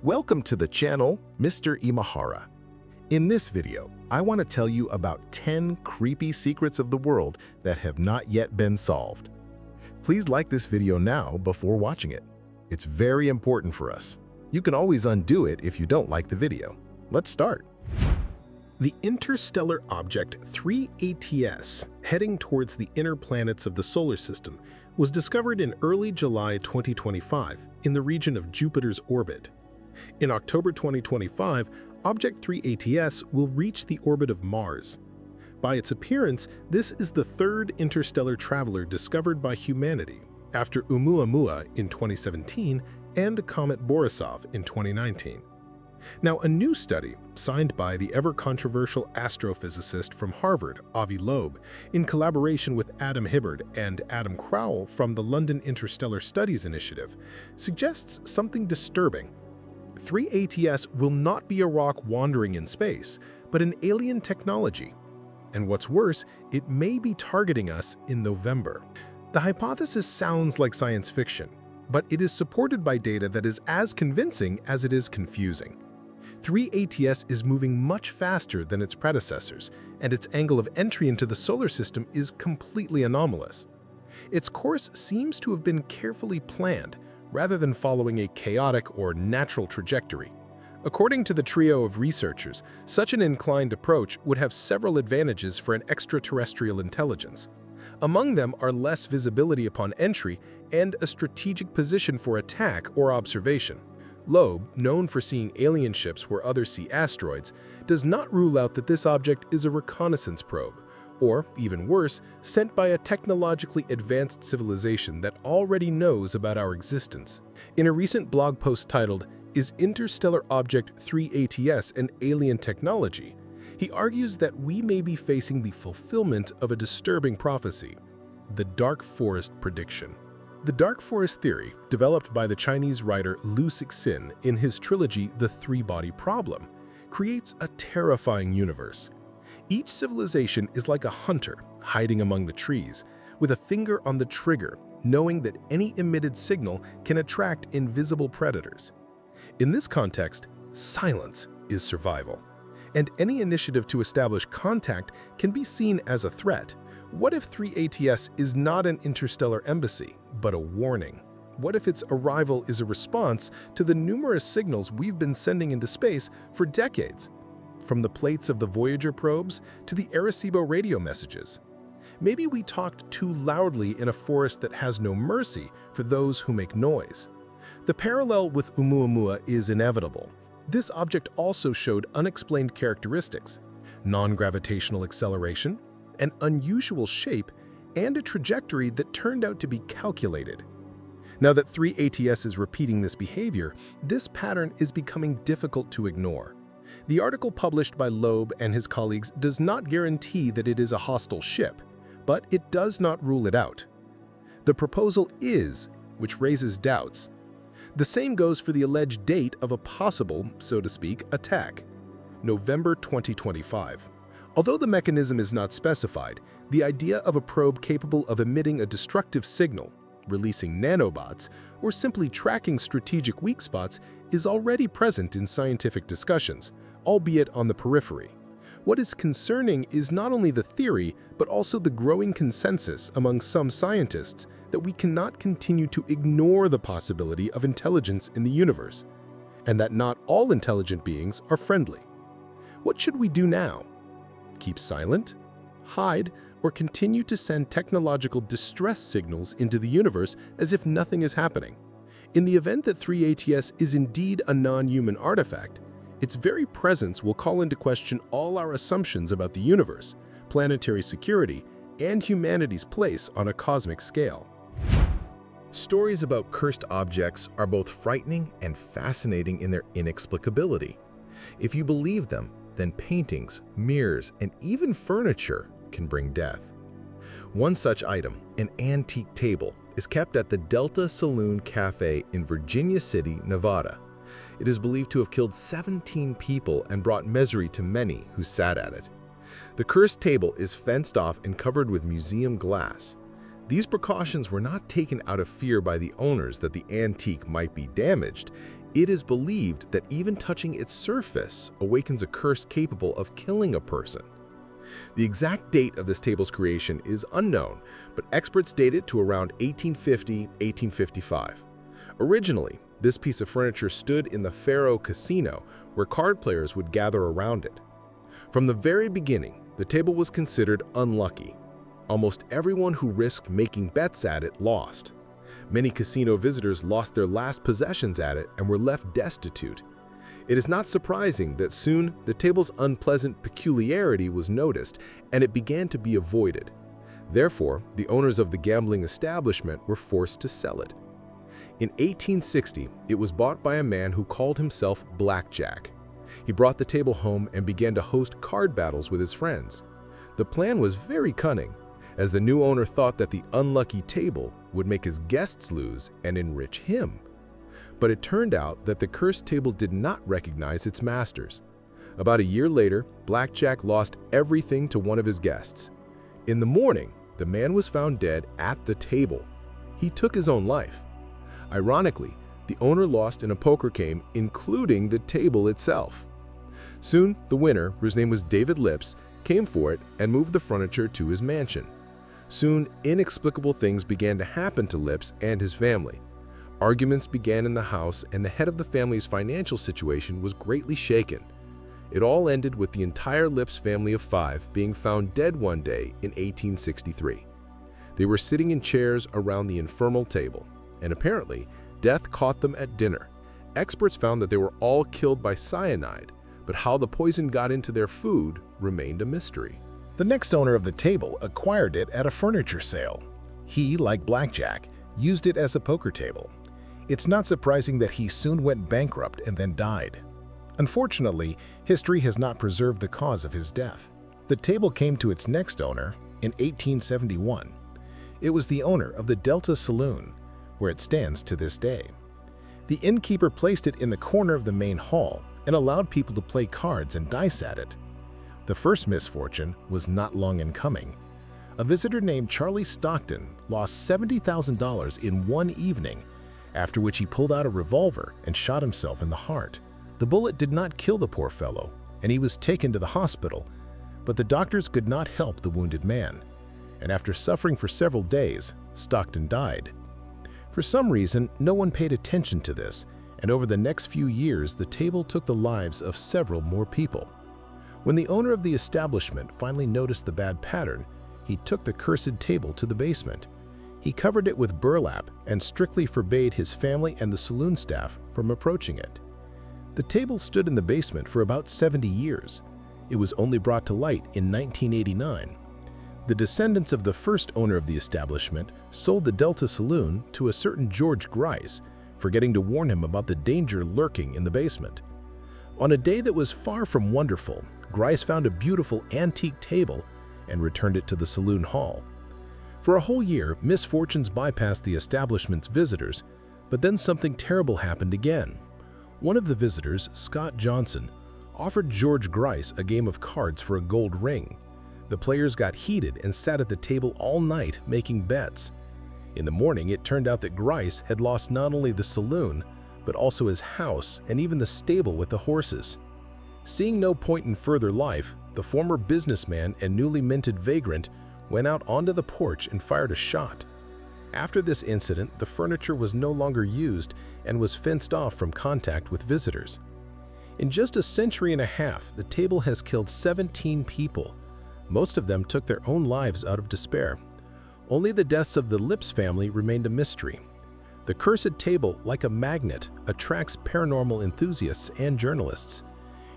Welcome to the channel, Mr.Imahara. In this video, I want to tell you about 10 creepy secrets of the world that have not yet been solved. Please like this video now before watching it. It's very important for us. You can always undo it if you don't like the video. Let's start. The interstellar object 3ATS, heading towards the inner planets of the solar system, was discovered in early July 2025 in the region of Jupiter's orbit. In October 2025, Object 3ATS will reach the orbit of Mars. By its appearance, this is the third interstellar traveler discovered by humanity, after Oumuamua in 2017 and Comet Borisov in 2019. Now, a new study, signed by the ever-controversial astrophysicist from Harvard, Avi Loeb, in collaboration with Adam Hibbard and Adam Crowell from the London Interstellar Studies Initiative, suggests something disturbing. 3ATS will not be a rock wandering in space, but an alien technology. And what's worse, it may be targeting us in November. The hypothesis sounds like science fiction, but it is supported by data that is as convincing as it is confusing. 3ATS is moving much faster than its predecessors, and its angle of entry into the solar system is completely anomalous. Its course seems to have been carefully planned, rather than following a chaotic or natural trajectory. According to the trio of researchers, such an inclined approach would have several advantages for an extraterrestrial intelligence. Among them are less visibility upon entry and a strategic position for attack or observation. Loeb, known for seeing alien ships where others see asteroids, does not rule out that this object is a reconnaissance probe, or, even worse, sent by a technologically advanced civilization that already knows about our existence. In a recent blog post titled, "Is Interstellar Object 3ATS an Alien Technology?" he argues that we may be facing the fulfillment of a disturbing prophecy, the Dark Forest prediction. The Dark Forest theory, developed by the Chinese writer Liu Cixin in his trilogy The Three-Body Problem, creates a terrifying universe. Each civilization is like a hunter hiding among the trees, with a finger on the trigger, knowing that any emitted signal can attract invisible predators. In this context, silence is survival, and any initiative to establish contact can be seen as a threat. What if 3ATS is not an interstellar embassy, but a warning? What if its arrival is a response to the numerous signals we've been sending into space for decades? From the plates of the Voyager probes to the Arecibo radio messages. Maybe we talked too loudly in a forest that has no mercy for those who make noise. The parallel with Oumuamua is inevitable. This object also showed unexplained characteristics, non-gravitational acceleration, an unusual shape, and a trajectory that turned out to be calculated. Now that 3ATS is repeating this behavior, this pattern is becoming difficult to ignore. The article published by Loeb and his colleagues does not guarantee that it is a hostile ship, but it does not rule it out. The proposal is, which raises doubts. The same goes for the alleged date of a possible, so to speak, attack, November 2025. Although the mechanism is not specified, the idea of a probe capable of emitting a destructive signal, releasing nanobots, or simply tracking strategic weak spots is already present in scientific discussions, albeit on the periphery. What is concerning is not only the theory, but also the growing consensus among some scientists that we cannot continue to ignore the possibility of intelligence in the universe, and that not all intelligent beings are friendly. What should we do now? Keep silent, hide, or continue to send technological distress signals into the universe as if nothing is happening? In the event that 3ATS is indeed a non-human artifact, its very presence will call into question all our assumptions about the universe, planetary security, and humanity's place on a cosmic scale. Stories about cursed objects are both frightening and fascinating in their inexplicability. If you believe them, then paintings, mirrors, and even furniture can bring death. One such item, an antique table, is kept at the Delta Saloon Cafe in Virginia City, Nevada. It is believed to have killed 17 people and brought misery to many who sat at it. The cursed table is fenced off and covered with museum glass. These precautions were not taken out of fear by the owners that the antique might be damaged. It is believed that even touching its surface awakens a curse capable of killing a person. The exact date of this table's creation is unknown, but experts date it to around 1850–1855. Originally, this piece of furniture stood in the Faro Casino, where card players would gather around it. From the very beginning, the table was considered unlucky. Almost everyone who risked making bets at it lost. Many casino visitors lost their last possessions at it and were left destitute. It is not surprising that soon the table's unpleasant peculiarity was noticed and it began to be avoided. Therefore, the owners of the gambling establishment were forced to sell it. In 1860, it was bought by a man who called himself Blackjack. He brought the table home and began to host card battles with his friends. The plan was very cunning, as the new owner thought that the unlucky table would make his guests lose and enrich him. But it turned out that the cursed table did not recognize its masters. About a year later, Blackjack lost everything to one of his guests. In the morning, the man was found dead at the table. He took his own life. Ironically, the owner lost in a poker game, including the table itself. Soon, the winner, whose name was David Lips, came for it and moved the furniture to his mansion. Soon, inexplicable things began to happen to Lips and his family. Arguments began in the house, and the head of the family's financial situation was greatly shaken. It all ended with the entire Lips family of 5 being found dead one day in 1863. They were sitting in chairs around the infernal table, and apparently, death caught them at dinner. Experts found that they were all killed by cyanide, but how the poison got into their food remained a mystery. The next owner of the table acquired it at a furniture sale. He, like Blackjack, used it as a poker table. It's not surprising that he soon went bankrupt and then died. Unfortunately, history has not preserved the cause of his death. The table came to its next owner in 1871. It was the owner of the Delta Saloon, where it stands to this day. The innkeeper placed it in the corner of the main hall and allowed people to play cards and dice at it. The first misfortune was not long in coming. A visitor named Charlie Stockton lost $70,000 in one evening, after which he pulled out a revolver and shot himself in the heart. The bullet did not kill the poor fellow, and he was taken to the hospital, but the doctors could not help the wounded man, and after suffering for several days, Stockton died. For some reason, no one paid attention to this, and over the next few years, the table took the lives of several more people. When the owner of the establishment finally noticed the bad pattern, he took the cursed table to the basement. He covered it with burlap and strictly forbade his family and the saloon staff from approaching it. The table stood in the basement for about 70 years. It was only brought to light in 1989. The descendants of the first owner of the establishment sold the Delta Saloon to a certain George Grice, forgetting to warn him about the danger lurking in the basement. On a day that was far from wonderful, Grice found a beautiful antique table and returned it to the saloon hall. For a whole year, misfortunes bypassed the establishment's visitors, but then something terrible happened again. One of the visitors, Scott Johnson, offered George Grice a game of cards for a gold ring. The players got heated and sat at the table all night making bets. In the morning, it turned out that Grice had lost not only the saloon, but also his house and even the stable with the horses. Seeing no point in further life, the former businessman and newly minted vagrant went out onto the porch and fired a shot. After this incident, the furniture was no longer used and was fenced off from contact with visitors. In just a century and a half, the table has killed 17 people. Most of them took their own lives out of despair. Only the deaths of the Lips family remained a mystery. The cursed table, like a magnet, attracts paranormal enthusiasts and journalists.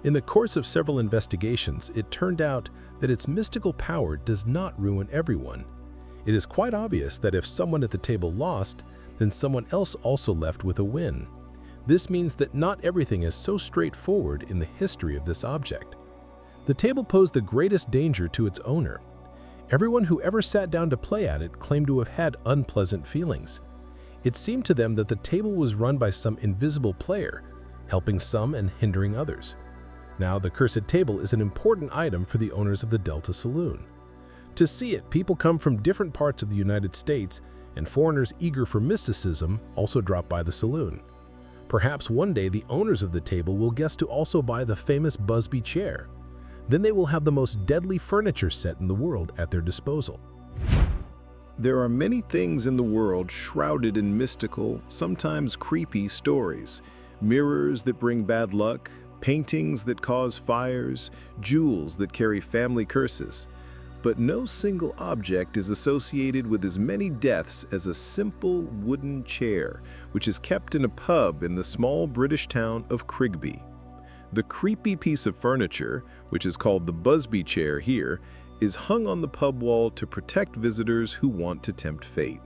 In the course of several investigations, it turned out that its mystical power does not ruin everyone. It is quite obvious that if someone at the table lost, then someone else also left with a win. This means that not everything is so straightforward in the history of this object. The table posed the greatest danger to its owner. Everyone who ever sat down to play at it claimed to have had unpleasant feelings. It seemed to them that the table was run by some invisible player, helping some and hindering others. Now, the cursed table is an important item for the owners of the Delta Saloon. To see it, people come from different parts of the United States, and foreigners eager for mysticism also drop by the saloon. Perhaps one day the owners of the table will guess to also buy the famous Busby chair. Then they will have the most deadly furniture set in the world at their disposal. There are many things in the world shrouded in mystical, sometimes creepy stories. Mirrors that bring bad luck, paintings that cause fires, jewels that carry family curses. But no single object is associated with as many deaths as a simple wooden chair, which is kept in a pub in the small British town of Crigby. The creepy piece of furniture, which is called the Busby chair here, is hung on the pub wall to protect visitors who want to tempt fate.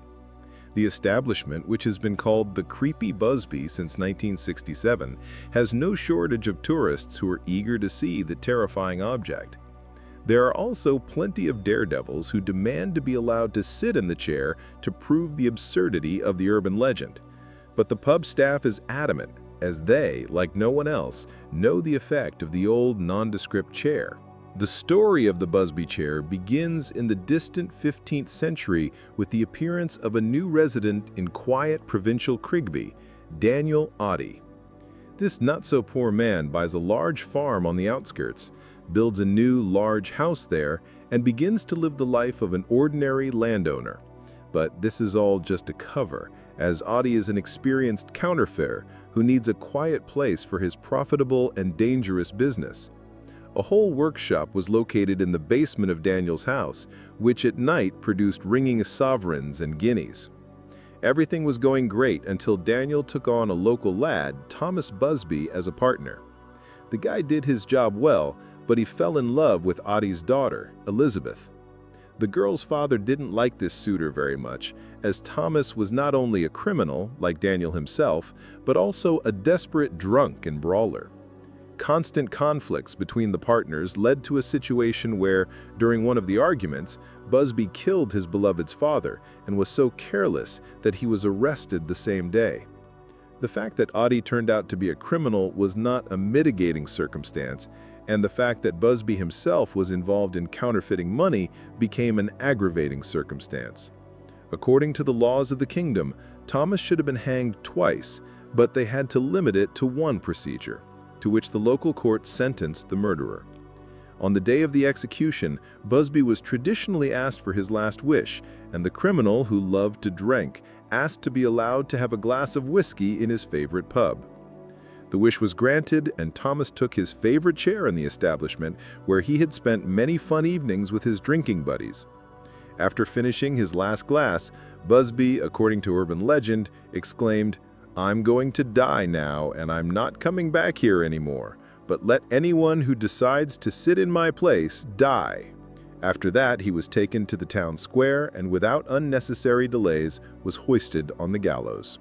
The establishment, which has been called the Creepy Busby since 1967, has no shortage of tourists who are eager to see the terrifying object. There are also plenty of daredevils who demand to be allowed to sit in the chair to prove the absurdity of the urban legend. But the pub staff is adamant, as they, like no one else, know the effect of the old nondescript chair. The story of the Busby chair begins in the distant 15th century with the appearance of a new resident in quiet provincial Crigby, Daniel Oddie. This not-so-poor man buys a large farm on the outskirts, builds a new large house there, and begins to live the life of an ordinary landowner. But this is all just a cover, as Oddie is an experienced counterfeiter who needs a quiet place for his profitable and dangerous business. A whole workshop was located in the basement of Daniel's house, which at night produced ringing sovereigns and guineas. Everything was going great until Daniel took on a local lad, Thomas Busby, as a partner. The guy did his job well, but he fell in love with Oddie's daughter, Elizabeth. The girl's father didn't like this suitor very much, as Thomas was not only a criminal, like Daniel himself, but also a desperate drunk and brawler. Constant conflicts between the partners led to a situation where, during one of the arguments, Busby killed his beloved's father and was so careless that he was arrested the same day. The fact that Oddie turned out to be a criminal was not a mitigating circumstance, and the fact that Busby himself was involved in counterfeiting money became an aggravating circumstance. According to the laws of the kingdom, Thomas should have been hanged twice, but they had to limit it to one procedure, to which the local court sentenced the murderer. On the day of the execution, Busby was traditionally asked for his last wish, and the criminal, who loved to drink, asked to be allowed to have a glass of whiskey in his favorite pub. The wish was granted, and Thomas took his favorite chair in the establishment, where he had spent many fun evenings with his drinking buddies. After finishing his last glass, Busby, according to urban legend, exclaimed, "I'm going to die now, and I'm not coming back here anymore, but let anyone who decides to sit in my place die." After that, he was taken to the town square and without unnecessary delays was hoisted on the gallows.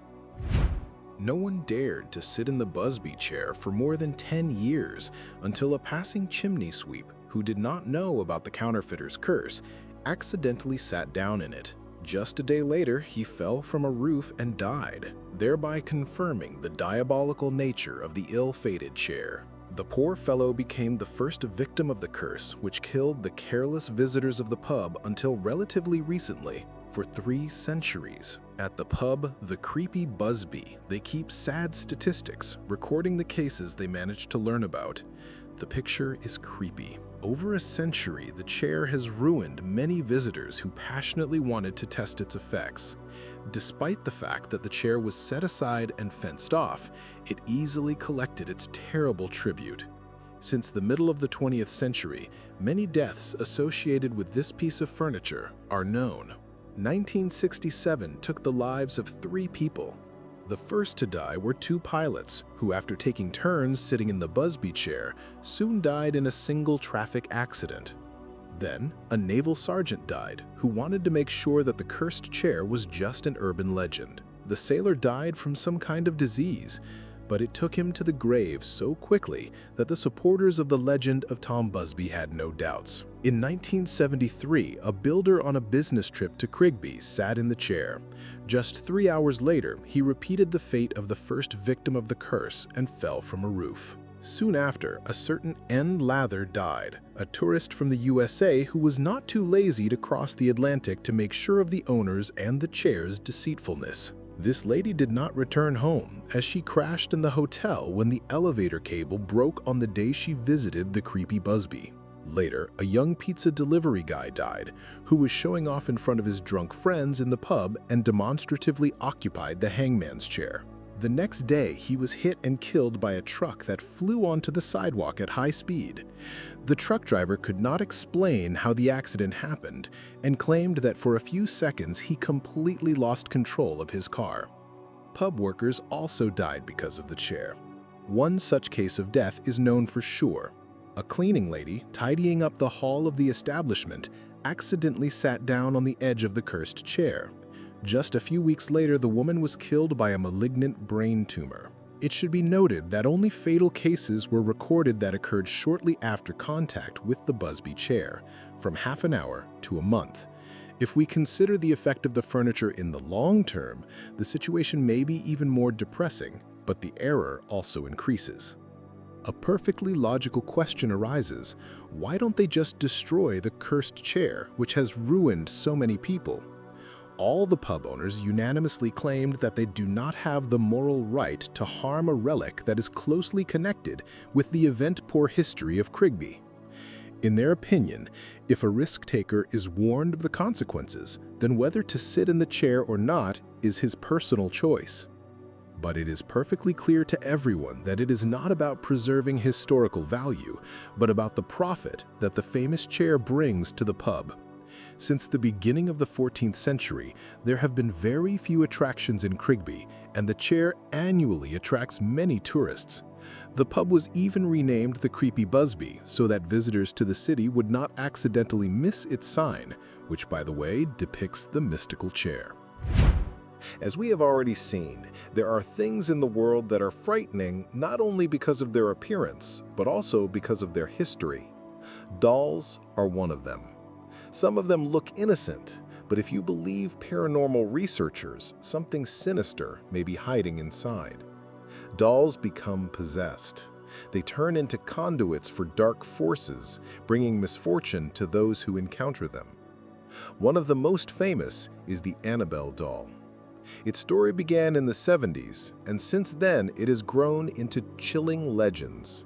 No one dared to sit in the Busby chair for more than 10 years until a passing chimney sweep, who did not know about the counterfeiter's curse, accidentally sat down in it. Just a day later, he fell from a roof and died, thereby confirming the diabolical nature of the ill-fated chair. The poor fellow became the first victim of the curse, which killed the careless visitors of the pub until relatively recently. For 3 centuries, at the pub, the Creepy Busby, they keep sad statistics, recording the cases they managed to learn about. The picture is creepy. Over a century, the chair has ruined many visitors who passionately wanted to test its effects. Despite the fact that the chair was set aside and fenced off, it easily collected its terrible tribute. Since the middle of the 20th century, many deaths associated with this piece of furniture are known. 1967 took the lives of 3 people. The first to die were 2 pilots, who after taking turns sitting in the Busby chair, soon died in a single traffic accident. Then, a naval sergeant died, who wanted to make sure that the cursed chair was just an urban legend. The sailor died from some kind of disease, but it took him to the grave so quickly that the supporters of the legend of Tom Busby had no doubts. In 1973, a builder on a business trip to Crigby sat in the chair. Just 3 hours later, he repeated the fate of the first victim of the curse and fell from a roof. Soon after, a certain N. Lather died, a tourist from the USA who was not too lazy to cross the Atlantic to make sure of the owners and the chair's deceitfulness. This lady did not return home, as she crashed in the hotel when the elevator cable broke on the day she visited the creepy Busby. Later, a young pizza delivery guy died, who was showing off in front of his drunk friends in the pub and demonstratively occupied the hangman's chair. The next day, he was hit and killed by a truck that flew onto the sidewalk at high speed. The truck driver could not explain how the accident happened and claimed that for a few seconds he completely lost control of his car. Pub workers also died because of the chair. One such case of death is known for sure. A cleaning lady, tidying up the hall of the establishment, accidentally sat down on the edge of the cursed chair. Just a few weeks later, the woman was killed by a malignant brain tumor. It should be noted that only fatal cases were recorded that occurred shortly after contact with the Busby chair, from half an hour to a month. If we consider the effect of the furniture in the long term, the situation may be even more depressing, but the error also increases. A perfectly logical question arises: why don't they just destroy the cursed chair, which has ruined so many people? All the pub owners unanimously claimed that they do not have the moral right to harm a relic that is closely connected with the event-poor history of Crigby. In their opinion, if a risk-taker is warned of the consequences, then whether to sit in the chair or not is his personal choice. But it is perfectly clear to everyone that it is not about preserving historical value, but about the profit that the famous chair brings to the pub. Since the beginning of the 14th century, there have been very few attractions in Crigby, and the chair annually attracts many tourists. The pub was even renamed the Creepy Busby so that visitors to the city would not accidentally miss its sign, which, by the way, depicts the mystical chair. As we have already seen, there are things in the world that are frightening not only because of their appearance, but also because of their history. Dolls are one of them. Some of them look innocent, but if you believe paranormal researchers, something sinister may be hiding inside. Dolls become possessed. They turn into conduits for dark forces, bringing misfortune to those who encounter them. One of the most famous is the Annabelle doll. Its story began in the 70s, and since then it has grown into chilling legends.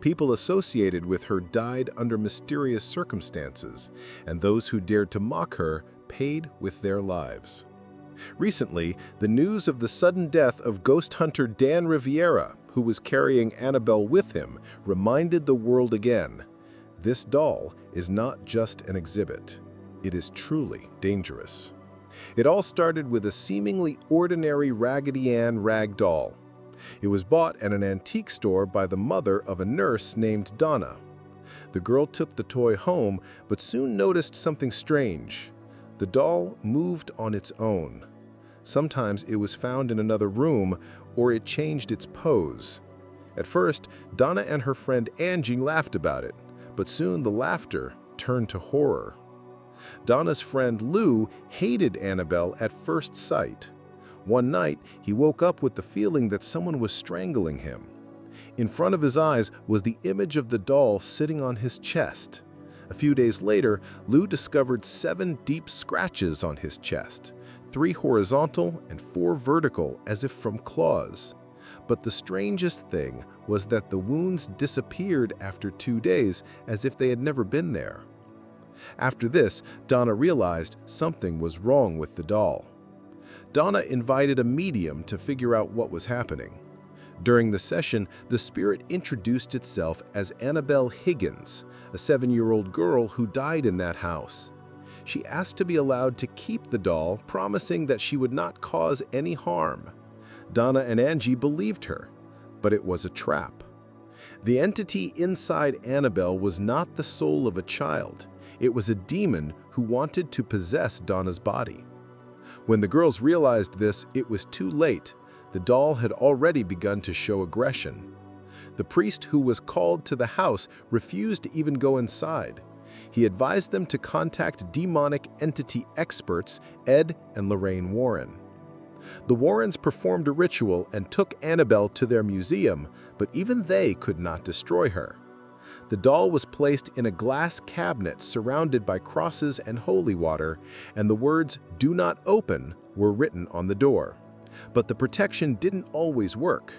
People associated with her died under mysterious circumstances, and those who dared to mock her paid with their lives. Recently, the news of the sudden death of ghost hunter Dan Riviera, who was carrying Annabelle with him, reminded the world again: this doll is not just an exhibit. It is truly dangerous. It all started with a seemingly ordinary Raggedy Ann rag doll. It was bought at an antique store by the mother of a nurse named Donna. The girl took the toy home, but soon noticed something strange. The doll moved on its own. Sometimes it was found in another room, or it changed its pose. At first, Donna and her friend Angie laughed about it, but soon the laughter turned to horror. Donna's friend Lou hated Annabelle at first sight. One night, he woke up with the feeling that someone was strangling him. In front of his eyes was the image of the doll sitting on his chest. A few days later, Lou discovered 7 deep scratches on his chest, 3 horizontal and 4 vertical, as if from claws. But the strangest thing was that the wounds disappeared after 2 days, as if they had never been there. After this, Donna realized something was wrong with the doll. Donna invited a medium to figure out what was happening. During the session, the spirit introduced itself as Annabelle Higgins, a 7-year-old girl who died in that house. She asked to be allowed to keep the doll, promising that she would not cause any harm. Donna and Angie believed her, but it was a trap. The entity inside Annabelle was not the soul of a child. It was a demon who wanted to possess Donna's body. When the girls realized this, it was too late. The doll had already begun to show aggression. The priest who was called to the house refused to even go inside. He advised them to contact demonic entity experts Ed and Lorraine Warren. The Warrens performed a ritual and took Annabelle to their museum, but even they could not destroy her. The doll was placed in a glass cabinet surrounded by crosses and holy water, and the words "Do not open" were written on the door. But the protection didn't always work.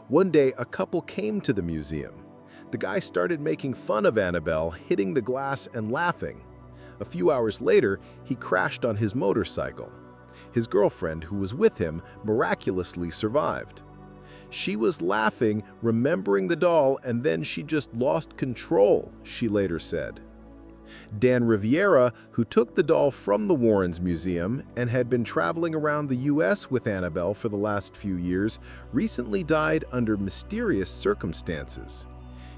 One day, a couple came to the museum. The guy started making fun of Annabelle, hitting the glass and laughing. A few hours later, he crashed on his motorcycle. His girlfriend, who was with him, miraculously survived. She was laughing, remembering the doll, and then she just lost control, she later said. Dan Riviera, who took the doll from the Warrens Museum and had been traveling around the U.S. with Annabelle for the last few years, recently died under mysterious circumstances.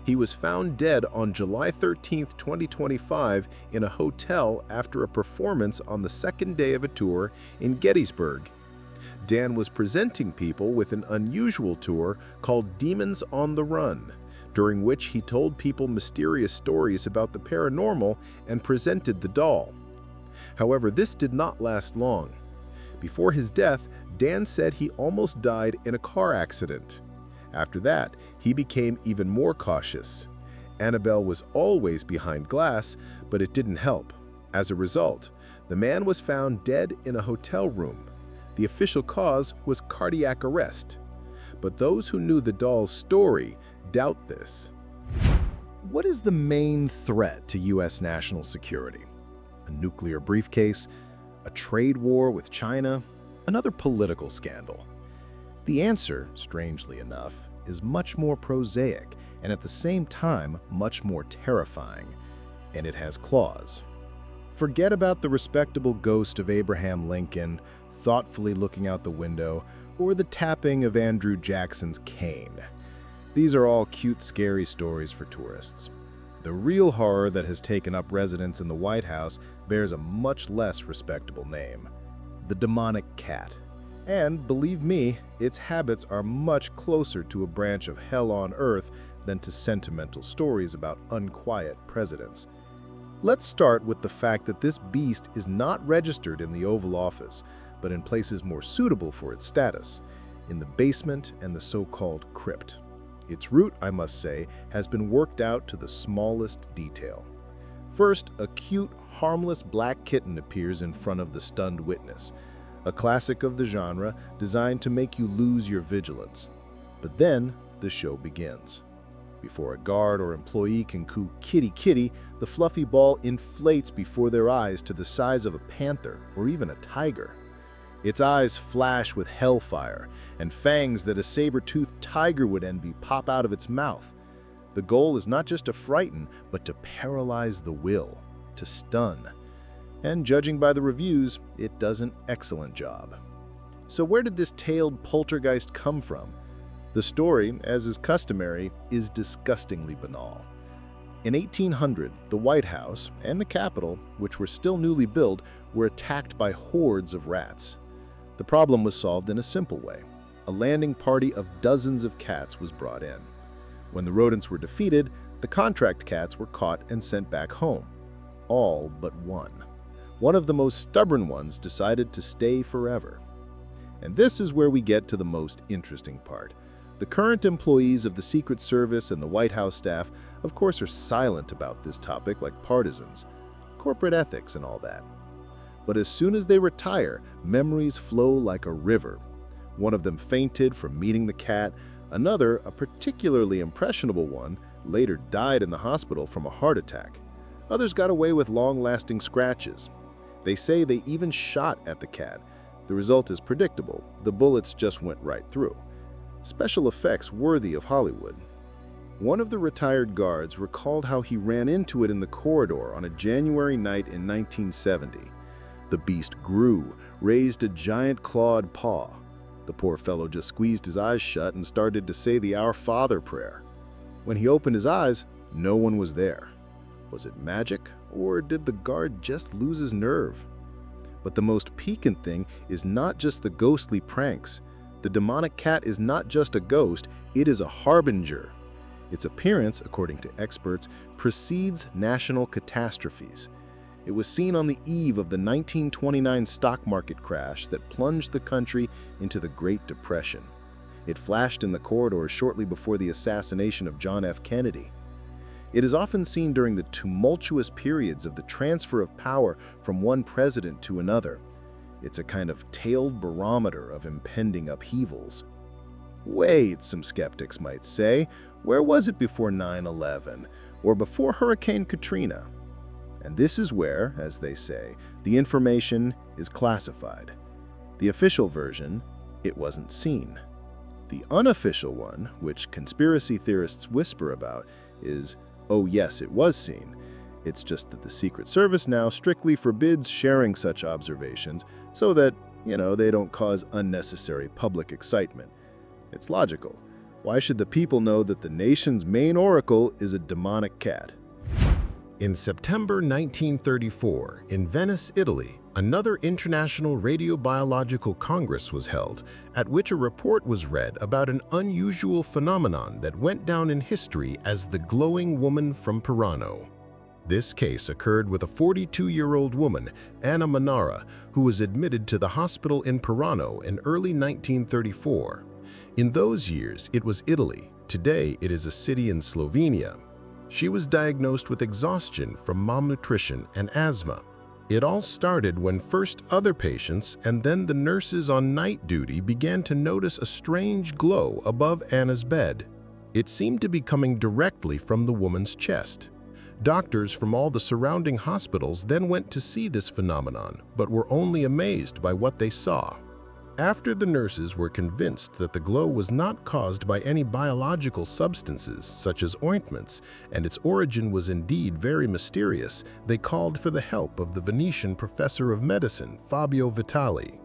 He was found dead on July 13, 2025, in a hotel after a performance on the second day of a tour in Gettysburg. Dan was presenting people with an unusual tour called Demons on the Run, during which he told people mysterious stories about the paranormal and presented the doll. However, this did not last long. Before his death, Dan said he almost died in a car accident. After that, he became even more cautious. Annabelle was always behind glass, but it didn't help. As a result, the man was found dead in a hotel room. The official cause was cardiac arrest. But those who knew the doll's story doubt this. What is the main threat to U.S. national security? A nuclear briefcase? A trade war with China? Another political scandal? The answer, strangely enough, is much more prosaic and at the same time much more terrifying, and it has claws. Forget about the respectable ghost of Abraham Lincoln thoughtfully looking out the window or the tapping of Andrew Jackson's cane. These are all cute, scary stories for tourists. The real horror that has taken up residence in the White House bears a much less respectable name: the demonic cat. And believe me, its habits are much closer to a branch of hell on earth than to sentimental stories about unquiet presidents. Let's start with the fact that this beast is not registered in the Oval Office, but in places more suitable for its status, in the basement and the so-called crypt. Its route, I must say, has been worked out to the smallest detail. First, a cute, harmless black kitten appears in front of the stunned witness, a classic of the genre designed to make you lose your vigilance. But then, the show begins. Before a guard or employee can coo "kitty, kitty," the fluffy ball inflates before their eyes to the size of a panther or even a tiger. Its eyes flash with hellfire, and fangs that a saber-toothed tiger would envy pop out of its mouth. The goal is not just to frighten, but to paralyze the will, to stun. And judging by the reviews, it does an excellent job. So where did this tailed poltergeist come from? The story, as is customary, is disgustingly banal. In 1800, the White House and the Capitol, which were still newly built, were attacked by hordes of rats. The problem was solved in a simple way. A landing party of dozens of cats was brought in. When the rodents were defeated, the contract cats were caught and sent back home. All but one. One of the most stubborn ones decided to stay forever. And this is where we get to the most interesting part. The current employees of the Secret Service and the White House staff, of course, are silent about this topic like partisans, corporate ethics and all that. But as soon as they retire, memories flow like a river. One of them fainted from meeting the cat. Another, a particularly impressionable one, later died in the hospital from a heart attack. Others got away with long-lasting scratches. They say they even shot at the cat. The result is predictable. The bullets just went right through. Special effects worthy of Hollywood. One of the retired guards recalled how he ran into it in the corridor on a January night in 1970. The beast grew, raised a giant clawed paw. The poor fellow just squeezed his eyes shut and started to say the Our Father prayer. When he opened his eyes, no one was there. Was it magic, or did the guard just lose his nerve? But the most piquant thing is not just the ghostly pranks. The demonic cat is not just a ghost, it is a harbinger. Its appearance, according to experts, precedes national catastrophes. It was seen on the eve of the 1929 stock market crash that plunged the country into the Great Depression. It flashed in the corridors shortly before the assassination of John F. Kennedy. It is often seen during the tumultuous periods of the transfer of power from one president to another. It's a kind of tailed barometer of impending upheavals. Wait, some skeptics might say, where was it before 9/11 or before Hurricane Katrina? And this is where, as they say, the information is classified. The official version, it wasn't seen. The unofficial one, which conspiracy theorists whisper about, is, oh yes, it was seen. It's just that the Secret Service now strictly forbids sharing such observations so that, they don't cause unnecessary public excitement. It's logical. Why should the people know that the nation's main oracle is a demonic cat? In September 1934, in Venice, Italy, another International Radiobiological Congress was held, at which a report was read about an unusual phenomenon that went down in history as the glowing woman from Pirano. This case occurred with a 42-year-old woman, Annabelle, who was admitted to the hospital in Pirano in early 1934. In those years, it was Italy. Today, it is a city in Slovenia. She was diagnosed with exhaustion from malnutrition and asthma. It all started when first other patients and then the nurses on night duty began to notice a strange glow above Anna's bed. It seemed to be coming directly from the woman's chest. Doctors from all the surrounding hospitals then went to see this phenomenon, but were only amazed by what they saw. After the nurses were convinced that the glow was not caused by any biological substances such as ointments, and its origin was indeed very mysterious, they called for the help of the Venetian professor of medicine, Fabio Vitali.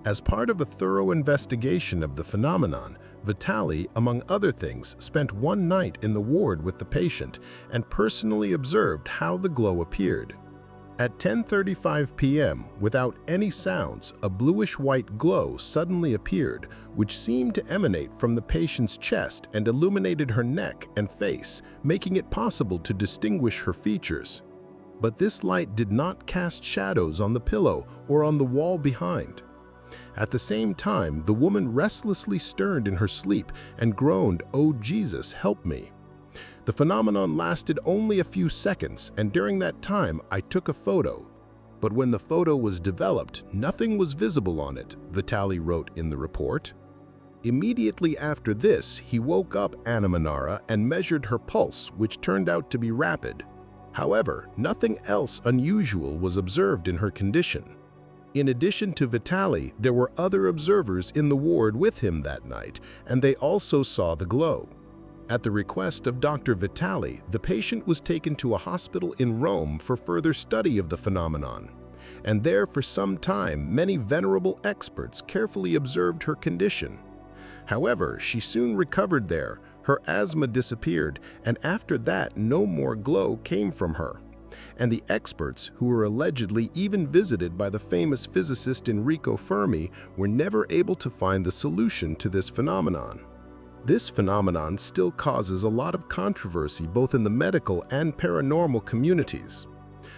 As part of a thorough investigation of the phenomenon, Vitali, among other things, spent one night in the ward with the patient and personally observed how the glow appeared. At 10:35 p.m., without any sounds, a bluish-white glow suddenly appeared, which seemed to emanate from the patient's chest and illuminated her neck and face, making it possible to distinguish her features. But this light did not cast shadows on the pillow or on the wall behind. At the same time, the woman restlessly stirred in her sleep and groaned, "Oh Jesus, help me." The phenomenon lasted only a few seconds, and during that time, I took a photo. But when the photo was developed, nothing was visible on it, Vitali wrote in the report. Immediately after this, he woke up Annabelle and measured her pulse, which turned out to be rapid. However, nothing else unusual was observed in her condition. In addition to Vitali, there were other observers in the ward with him that night, and they also saw the glow. At the request of Dr. Vitali, the patient was taken to a hospital in Rome for further study of the phenomenon. And there for some time, many venerable experts carefully observed her condition. However, she soon recovered there, her asthma disappeared, and after that no more glow came from her. And the experts, who were allegedly even visited by the famous physicist Enrico Fermi, were never able to find the solution to this phenomenon. This phenomenon still causes a lot of controversy both in the medical and paranormal communities.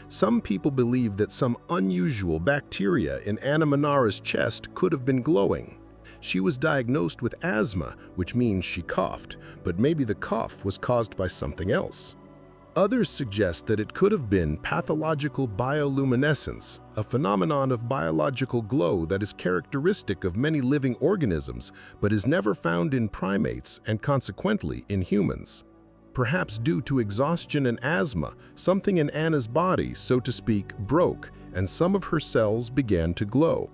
Some people believe that some unusual bacteria in Annabelle's chest could have been glowing. She was diagnosed with asthma, which means she coughed, but maybe the cough was caused by something else. Others suggest that it could have been pathological bioluminescence, a phenomenon of biological glow that is characteristic of many living organisms but is never found in primates and consequently in humans. Perhaps due to exhaustion and asthma, something in Anna's body, so to speak, broke, and some of her cells began to glow.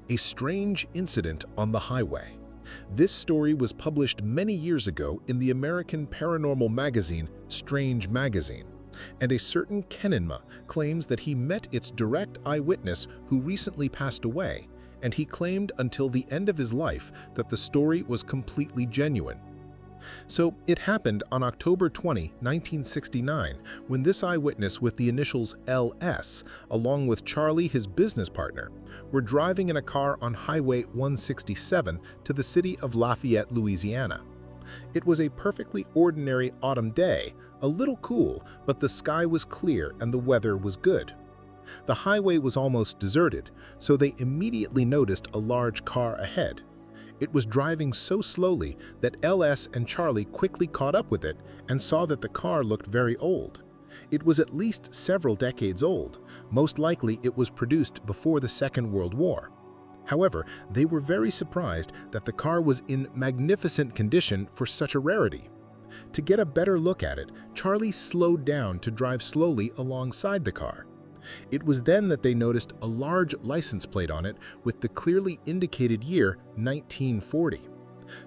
A strange incident on the highway. This story was published many years ago in the American paranormal magazine, Strange Magazine, and a certain Kenenma claims that he met its direct eyewitness who recently passed away, and he claimed until the end of his life that the story was completely genuine. So it happened on October 20, 1969, when this eyewitness with the initials LS, along with Charlie, his business partner, were driving in a car on Highway 167 to the city of Lafayette, Louisiana. It was a perfectly ordinary autumn day, a little cool, but the sky was clear and the weather was good. The highway was almost deserted, so they immediately noticed a large car ahead. It was driving so slowly that LS and Charlie quickly caught up with it and saw that the car looked very old. It was at least several decades old. Most likely it was produced before the Second World War. However, they were very surprised that the car was in magnificent condition for such a rarity. To get a better look at it, Charlie slowed down to drive slowly alongside the car. It was then that they noticed a large license plate on it with the clearly indicated year 1940.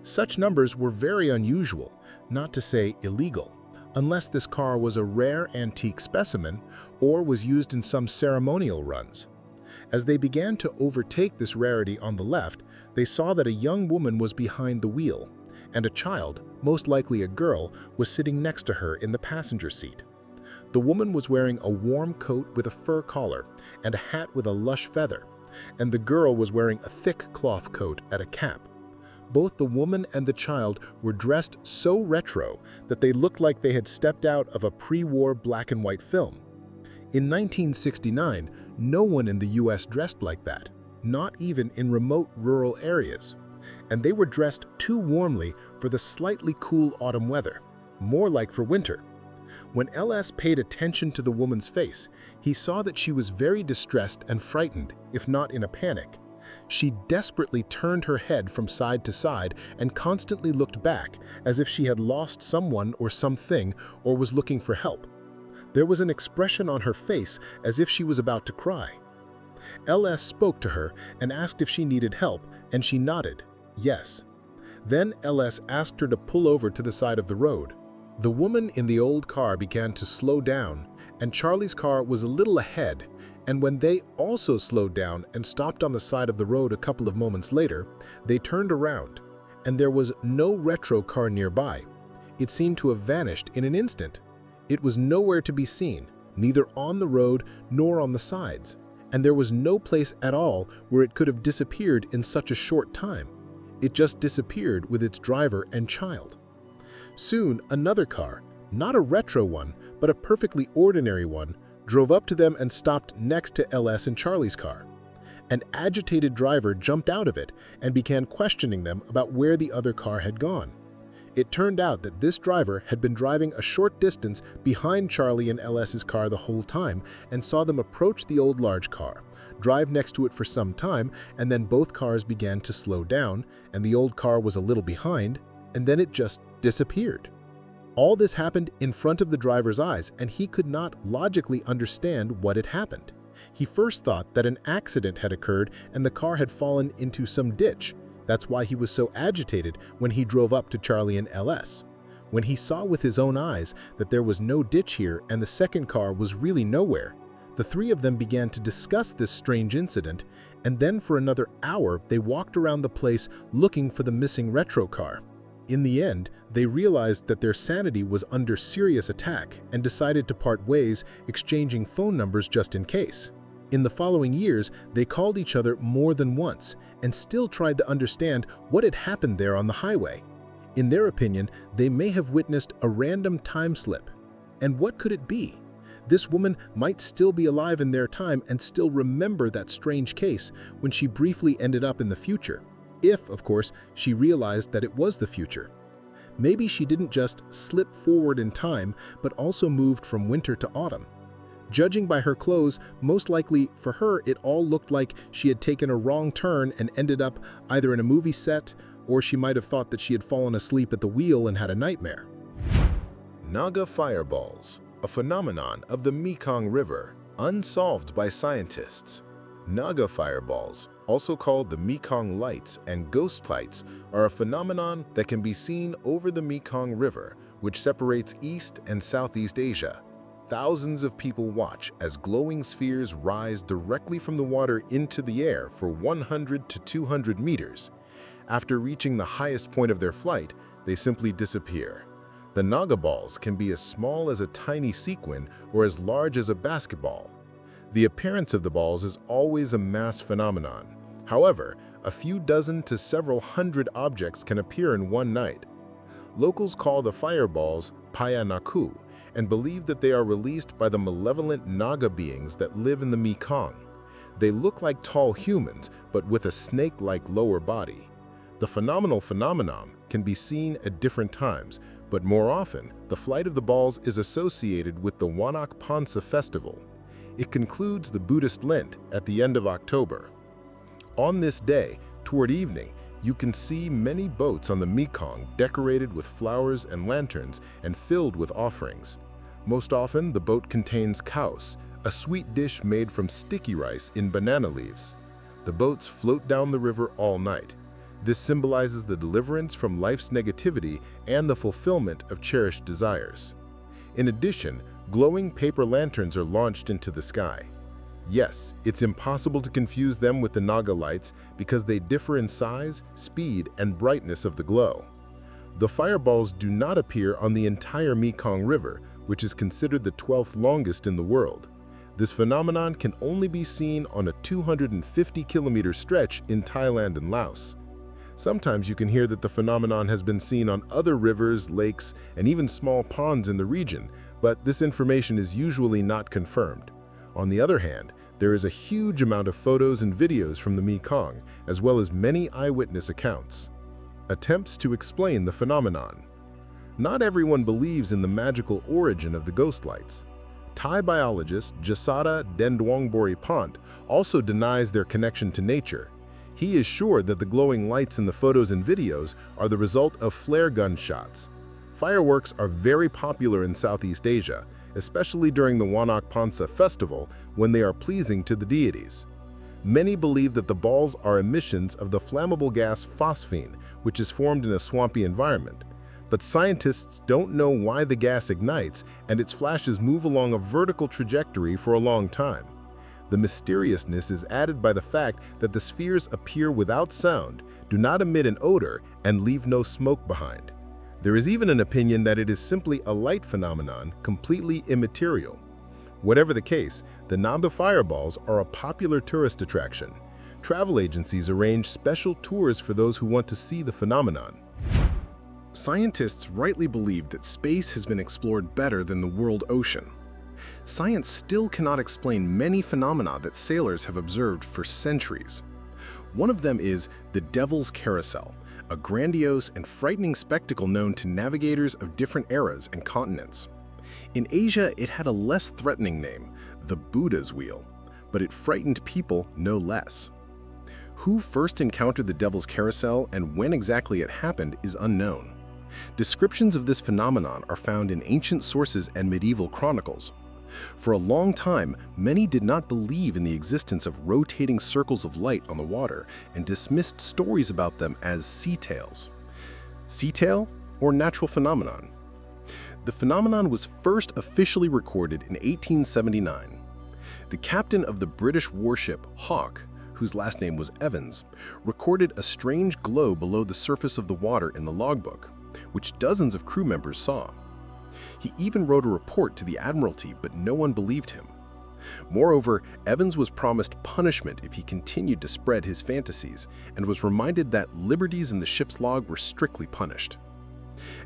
Such numbers were very unusual, not to say illegal, unless this car was a rare antique specimen or was used in some ceremonial runs. As they began to overtake this rarity on the left, they saw that a young woman was behind the wheel, and a child, most likely a girl, was sitting next to her in the passenger seat. The woman was wearing a warm coat with a fur collar and a hat with a lush feather, and the girl was wearing a thick cloth coat and a cap. Both the woman and the child were dressed so retro that they looked like they had stepped out of a pre-war black and white film. In 1969, no one in the US dressed like that, not even in remote rural areas. And they were dressed too warmly for the slightly cool autumn weather, more like for winter. When LS paid attention to the woman's face, he saw that she was very distressed and frightened, if not in a panic. She desperately turned her head from side to side and constantly looked back as if she had lost someone or something or was looking for help. There was an expression on her face as if she was about to cry. LS spoke to her and asked if she needed help, and she nodded, yes. Then LS asked her to pull over to the side of the road. The woman in the old car began to slow down, and Charlie's car was a little ahead, and when they also slowed down and stopped on the side of the road a couple of moments later, they turned around, and there was no retro car nearby. It seemed to have vanished in an instant. It was nowhere to be seen, neither on the road nor on the sides, and there was no place at all where it could have disappeared in such a short time. It just disappeared with its driver and child. Soon, another car, not a retro one, but a perfectly ordinary one, drove up to them and stopped next to LS and Charlie's car. An agitated driver jumped out of it and began questioning them about where the other car had gone. It turned out that this driver had been driving a short distance behind Charlie and LS's car the whole time and saw them approach the old large car, drive next to it for some time, and then both cars began to slow down, and the old car was a little behind, and then it just disappeared. All this happened in front of the driver's eyes, and he could not logically understand what had happened. He first thought that an accident had occurred and the car had fallen into some ditch. That's why he was so agitated when he drove up to Charlie and LS. When he saw with his own eyes that there was no ditch here and the second car was really nowhere, the three of them began to discuss this strange incident, and then for another hour they walked around the place looking for the missing retro car. In the end, they realized that their sanity was under serious attack and decided to part ways, exchanging phone numbers just in case. In the following years, they called each other more than once and still tried to understand what had happened there on the highway. In their opinion, they may have witnessed a random time slip. And what could it be? This woman might still be alive in their time and still remember that strange case when she briefly ended up in the future. If, of course, she realized that it was the future. Maybe she didn't just slip forward in time, but also moved from winter to autumn. Judging by her clothes, most likely for her it all looked like she had taken a wrong turn and ended up either in a movie set, or she might have thought that she had fallen asleep at the wheel and had a nightmare. Naga fireballs, a phenomenon of the Mekong River, unsolved by scientists. Naga fireballs, also called the Mekong lights and ghost lights, are a phenomenon that can be seen over the Mekong River, which separates East and Southeast Asia. Thousands of people watch as glowing spheres rise directly from the water into the air for 100 to 200 meters. After reaching the highest point of their flight, they simply disappear. The Naga balls can be as small as a tiny sequin or as large as a basketball. The appearance of the balls is always a mass phenomenon. However, a few dozen to several hundred objects can appear in one night. Locals call the fireballs Paya Naku and believe that they are released by the malevolent Naga beings that live in the Mekong. They look like tall humans, but with a snake-like lower body. The phenomenon can be seen at different times, But more often, the flight of the balls is associated with the Wanak Pansa festival. It concludes the Buddhist Lent at the end of October. On this day, toward evening, you can see many boats on the Mekong decorated with flowers and lanterns and filled with offerings. Most often, the boat contains kaus, a sweet dish made from sticky rice in banana leaves. The boats float down the river all night. This symbolizes the deliverance from life's negativity and the fulfillment of cherished desires. In addition, glowing paper lanterns are launched into the sky. Yes, it's impossible to confuse them with the Naga lights because they differ in size, speed, and brightness of the glow. The fireballs do not appear on the entire Mekong River, which is considered the 12th longest in the world. This phenomenon can only be seen on a 250-kilometer stretch in Thailand and Laos. Sometimes you can hear that the phenomenon has been seen on other rivers, lakes, and even small ponds in the region, but this information is usually not confirmed. On the other hand, there is a huge amount of photos and videos from the Mekong, as well as many eyewitness accounts. Attempts to explain the phenomenon. Not everyone believes in the magical origin of the ghost lights. Thai biologist Jasada Dendwangbori Pont also denies their connection to nature. He is sure that the glowing lights in the photos and videos are the result of flare gun shots. Fireworks are very popular in Southeast Asia, especially during the Wanak Pansa festival when they are pleasing to the deities. Many believe that the balls are emissions of the flammable gas phosphine, which is formed in a swampy environment. But scientists don't know why the gas ignites and its flashes move along a vertical trajectory for a long time. The mysteriousness is added by the fact that the spheres appear without sound, do not emit an odor, and leave no smoke behind. There is even an opinion that it is simply a light phenomenon, completely immaterial. Whatever the case, the Naga fireballs are a popular tourist attraction. Travel agencies arrange special tours for those who want to see the phenomenon. Scientists rightly believe that space has been explored better than the world ocean. Science still cannot explain many phenomena that sailors have observed for centuries. One of them is the Devil's Carousel, a grandiose and frightening spectacle known to navigators of different eras and continents. In Asia, it had a less threatening name, the Buddha's Wheel, but it frightened people no less. Who first encountered the Devil's Carousel and when exactly it happened is unknown. Descriptions of this phenomenon are found in ancient sources and medieval chronicles. For a long time, many did not believe in the existence of rotating circles of light on the water and dismissed stories about them as sea tales. Sea tale or natural phenomenon? The phenomenon was first officially recorded in 1879. The captain of the British warship Hawke, whose last name was Evans, recorded a strange glow below the surface of the water in the logbook, which dozens of crew members saw. He even wrote a report to the Admiralty, but no one believed him. Moreover, Evans was promised punishment if he continued to spread his fantasies, and was reminded that liberties in the ship's log were strictly punished.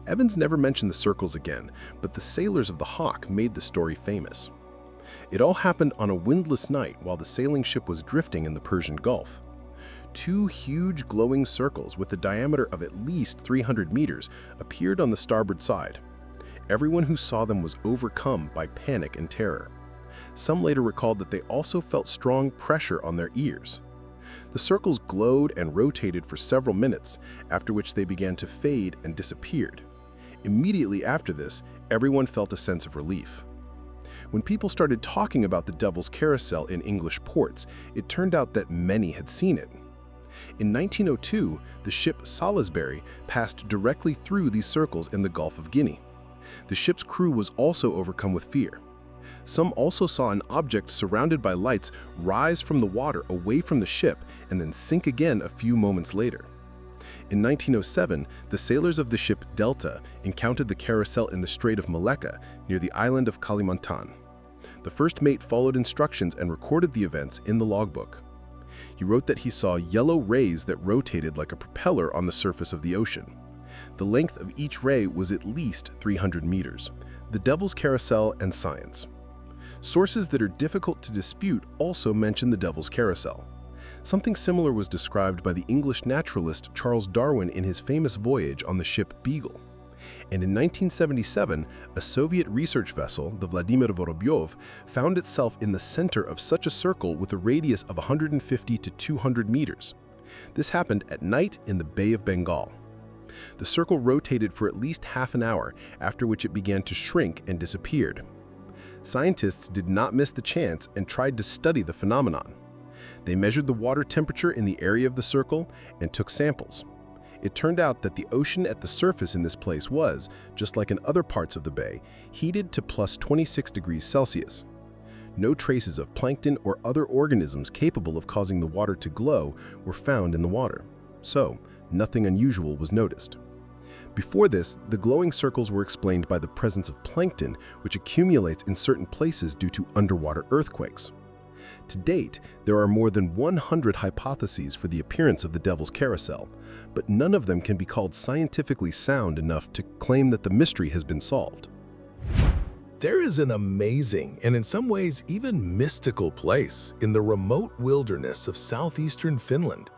Evans never mentioned the circles again, but the sailors of the Hawke made the story famous. It all happened on a windless night while the sailing ship was drifting in the Persian Gulf. Two huge glowing circles with a diameter of at least 300 meters appeared on the starboard side. Everyone who saw them was overcome by panic and terror. Some later recalled that they also felt strong pressure on their ears. The circles glowed and rotated for several minutes, after which they began to fade and disappeared. Immediately after this, everyone felt a sense of relief. When people started talking about the Devil's Carousel in English ports, it turned out that many had seen it. In 1902, the ship Salisbury passed directly through these circles in the Gulf of Guinea. The ship's crew was also overcome with fear. Some also saw an object surrounded by lights rise from the water away from the ship and then sink again a few moments later. In 1907, the sailors of the ship Delta encountered the carousel in the Strait of Malacca near the island of Kalimantan. The first mate followed instructions and recorded the events in the logbook. He wrote that he saw yellow rays that rotated like a propeller on the surface of the ocean. The length of each ray was at least 300 meters. The Devil's Carousel and science. Sources that are difficult to dispute also mention the Devil's Carousel. Something similar was described by the English naturalist Charles Darwin in his famous voyage on the ship Beagle. And in 1977, a Soviet research vessel, the Vladimir Vorobyov, found itself in the center of such a circle with a radius of 150 to 200 meters. This happened at night in the Bay of Bengal. The circle rotated for at least half an hour, after which it began to shrink and disappeared. Scientists did not miss the chance and tried to study the phenomenon. They measured the water temperature in the area of the circle and took samples. It turned out that the ocean at the surface in this place was, just like in other parts of the bay, heated to plus 26 degrees Celsius. No traces of plankton or other organisms capable of causing the water to glow were found in the water. So, nothing unusual was noticed. Before this, the glowing circles were explained by the presence of plankton, which accumulates in certain places due to underwater earthquakes. To date, there are more than 100 hypotheses for the appearance of the Devil's Carousel, but none of them can be called scientifically sound enough to claim that the mystery has been solved. There is an amazing and in some ways even mystical place in the remote wilderness of southeastern Finland.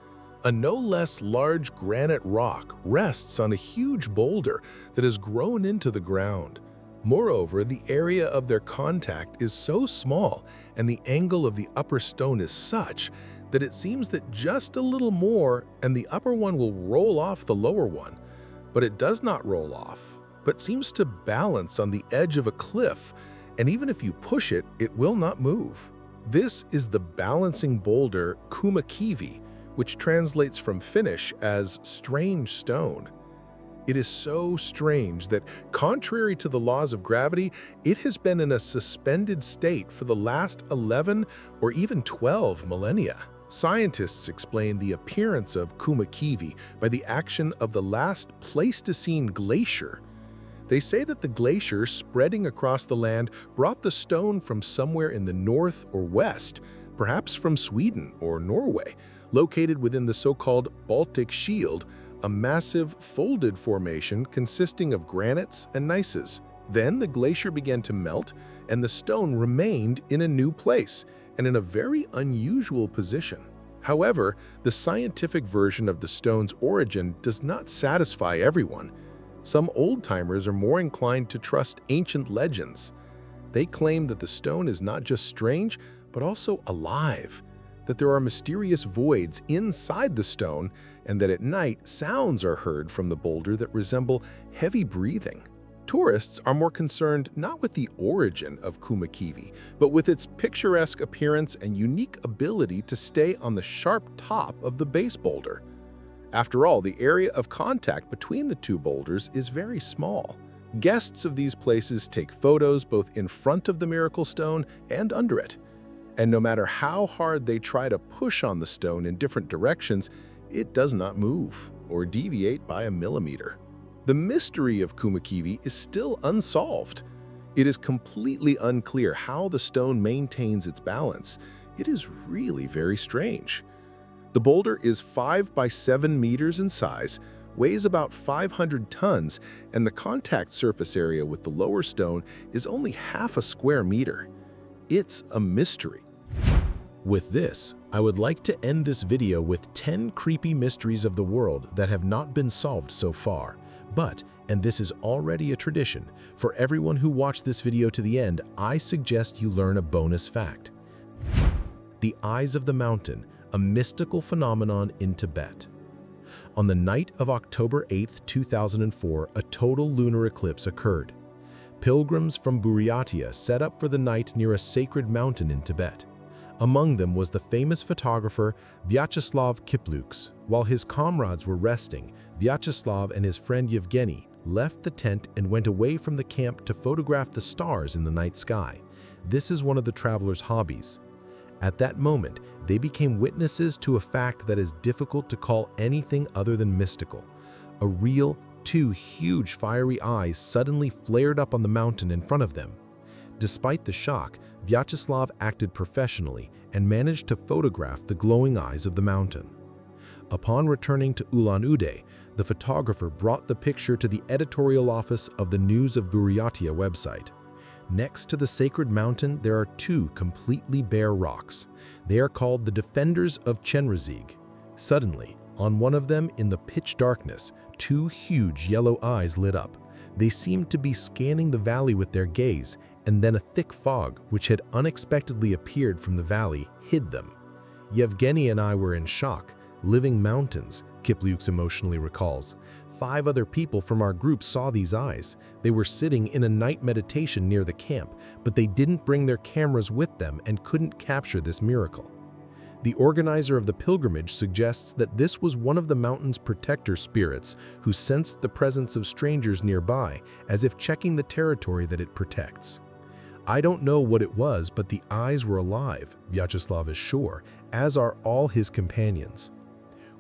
A no less large granite rock rests on a huge boulder that has grown into the ground. Moreover, the area of their contact is so small and the angle of the upper stone is such that it seems that just a little more and the upper one will roll off the lower one. But it does not roll off, but seems to balance on the edge of a cliff, and even if you push it, it will not move. This is the balancing boulder Kumaki, which translates from Finnish as strange stone. It is so strange that, contrary to the laws of gravity, it has been in a suspended state for the last 11 or even 12 millennia. Scientists explain the appearance of Kumaki by the action of the last Pleistocene glacier. They say that the glacier spreading across the land brought the stone from somewhere in the north or west, perhaps from Sweden or Norway, located within the so-called Baltic Shield, a massive folded formation consisting of granites and gneisses. Then the glacier began to melt, and the stone remained in a new place and in a very unusual position. However, the scientific version of the stone's origin does not satisfy everyone. Some old-timers are more inclined to trust ancient legends. They claim that the stone is not just strange, but also alive, that there are mysterious voids inside the stone, and that at night sounds are heard from the boulder that resemble heavy breathing. Tourists are more concerned not with the origin of Kumaki, but with its picturesque appearance and unique ability to stay on the sharp top of the base boulder. After all, the area of contact between the two boulders is very small. Guests of these places take photos both in front of the miracle stone and under it. And no matter how hard they try to push on the stone in different directions, it does not move or deviate by a millimeter. The mystery of Kumaki is still unsolved. It is completely unclear how the stone maintains its balance. It is really very strange. The boulder is 5 by 7 meters in size, weighs about 500 tons, and the contact surface area with the lower stone is only half a square meter. It's a mystery. With this, I would like to end this video with 10 creepy mysteries of the world that have not been solved so far. But, and this is already a tradition, for everyone who watched this video to the end, I suggest you learn a bonus fact. The Eyes of the Mountain, a mystical phenomenon in Tibet. On the night of October 8, 2004, a total lunar eclipse occurred. Pilgrims from Buryatia set up for the night near a sacred mountain in Tibet. Among them was the famous photographer Vyacheslav Kipluk. While his comrades were resting, Vyacheslav and his friend Yevgeny left the tent and went away from the camp to photograph the stars in the night sky. This is one of the travelers' hobbies. At that moment, they became witnesses to a fact that is difficult to call anything other than mystical. A real, 2 huge fiery eyes suddenly flared up on the mountain in front of them. Despite the shock, Vyacheslav acted professionally and managed to photograph the glowing eyes of the mountain. Upon returning to Ulan-Ude, the photographer brought the picture to the editorial office of the News of Buryatia website. Next to the sacred mountain, there are 2 completely bare rocks. They are called the Defenders of Chenrezig. Suddenly, on one of them in the pitch darkness, 2 huge yellow eyes lit up. They seemed to be scanning the valley with their gaze, and then a thick fog, which had unexpectedly appeared from the valley, hid them. Yevgeny and I were in shock. Living mountains, Kipliuk emotionally recalls. 5 other people from our group saw these eyes. They were sitting in a night meditation near the camp, but they didn't bring their cameras with them and couldn't capture this miracle. The organizer of the pilgrimage suggests that this was one of the mountain's protector spirits who sensed the presence of strangers nearby, as if checking the territory that it protects. I don't know what it was, but the eyes were alive, Vyacheslav is sure, as are all his companions.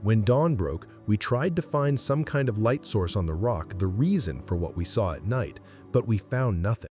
When dawn broke, we tried to find some kind of light source on the rock, the reason for what we saw at night, but we found nothing.